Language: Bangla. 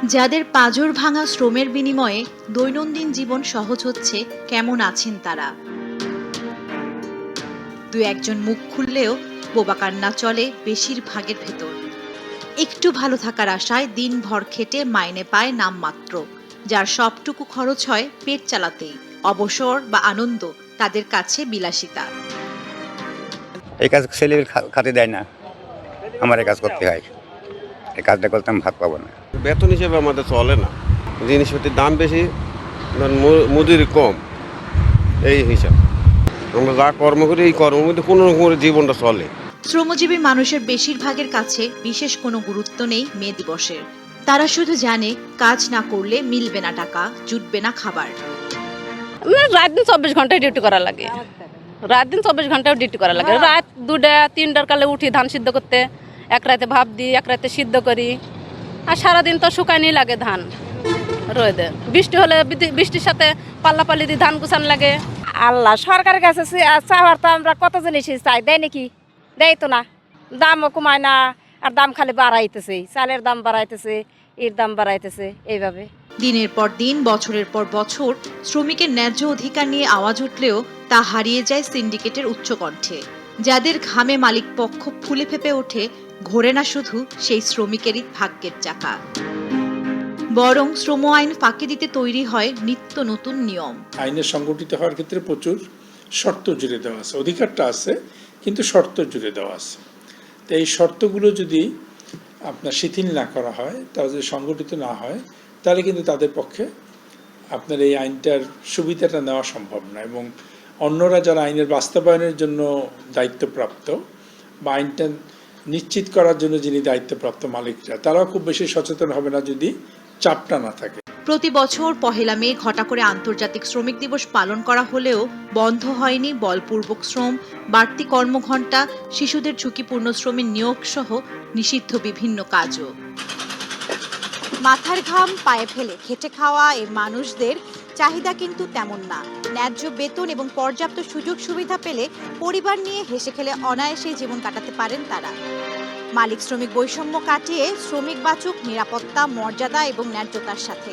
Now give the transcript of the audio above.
যাদের পাঁজর ভাঙা শ্রমের বিনিময়ে দৈনন্দিন জীবন সহজ হচ্ছে, কেমন আছেন তারা? দু একজন মুখ খুললেও বোবা কান্না চলে বেশিরভাগের ভেতর। একটু ভালো থাকার আশায় দিনভর খেটে মাইনে পায় নামমাত্র, যার সবটুকু খরচ হয় পেট চালাতেই। অবসর বা আনন্দ তাদের কাছে বিলাসিতা। এই কাজ ছেলের খাতে দেয় না, আমার এই কাজ করতে হয়। এই কাজটা করতে আমি ভাত পাবো না। বেতন হিসেবে আমাদের চলে না, জিনিসপত্রের দাম বেশি, মজুরি কম, এই হিসাব আমরা যা কর্ম করি এই কর্মের মধ্যে কোনো রকম জীবনটা চলে। শ্রমজীবী মানুষের বেশিরভাগের কাছে বিশেষ কোনো গুরুত্ব নেই মে দিবসের। তারা শুধু জানে কাজ না করলে মিলবে না টাকা, জুটবে না খাবার। রাত দিন 24 ঘন্টায় ডিউটি করা লাগে, রাত দিন 24 ঘন্টায় ডিউটি করা লাগে। রাত 2টা 3টার কালে উঠি ধান সিদ্ধ করতে, এক রাতে ভাপ দিই, এক রাতে সিদ্ধ করি। আর সারাদিন তো শুকায়নি লাগে ধান রোদে। বৃষ্টি হলে বৃষ্টির সাথে পাল্লাপাল্লি দিয়ে ধান গুছান লাগে। আল্লাহ সরকারের কাছে চাওয়ার তো আমরা কত জিনিসই চাই, দেয় নাকি? দেয় তো না, দামও কমায় না, আর দাম খালি বাড়াইতেছে, চালের দাম বাড়াইতেছে, এর দাম বাড়াইতেছে, এইভাবে দিনের পর দিন, বছরের পর বছর শ্রমিকের ন্যায্য অধিকার নিয়ে আওয়াজ উঠলেও তা হারিয়ে যায় সিন্ডিকেটের উচ্চকণ্ঠে। যাদের ঘামে মালিক পক্ষ ফুলে ফেপে ওঠে, ঘোরে না শুধু সেই শ্রমিকেরই ভাগ্যের চাকা, বরং শ্রম আইন ফাঁকি দিতে তৈরি হয় নিত্য নতুন নিয়ম। আইনের সংগঠিত হওয়ার ক্ষেত্রে প্রচুর শর্ত জুড়ে দেওয়া আছে, অধিকারটা আছে কিন্তু শর্ত জুড়ে দেওয়া আছে। তো এই শর্তগুলো যদি আপনার শিথিল না করা হয়, তারা যদি সংগঠিত না হয়, তাহলে কিন্তু তাদের পক্ষে আপনার এই আইনটার সুবিধাটা নেওয়া সম্ভব না। এবং অন্যরা যারা আইনের বাস্তবায়নের জন্য দায়িত্বপ্রাপ্ত বা আইনটা নিশ্চিত করার জন্য যিনি দায়িত্বপ্রাপ্ত মালিকরা, তারাও খুব বেশি সচেতন হবে না যদি চাপটা না থাকে। প্রতি বছর পহেলা মে ঘটা করে আন্তর্জাতিক শ্রমিক দিবস পালন করা হলেও বন্ধ হয়নি বলপূর্বক শ্রম, বাড়তি কর্মঘণ্টা, শিশুদের ঝুঁকিপূর্ণ শ্রমের নিয়োগ সহ নিষিদ্ধ বিভিন্ন কাজও। মাথার ঘাম পায়ে ফেলে খেটে খাওয়া এই মানুষদের চাহিদা কিন্তু তেমন না। ন্যায্য বেতন এবং পর্যাপ্ত সুযোগ সুবিধা পেলে পরিবার নিয়ে হেসে খেলে অনায়াসেই জীবন কাটাতে পারেন তারা। মালিক শ্রমিক বৈষম্য কাটিয়ে শ্রমিক বাঁচুক নিরাপত্তা, মর্যাদা এবং ন্যায্যতার সাথে।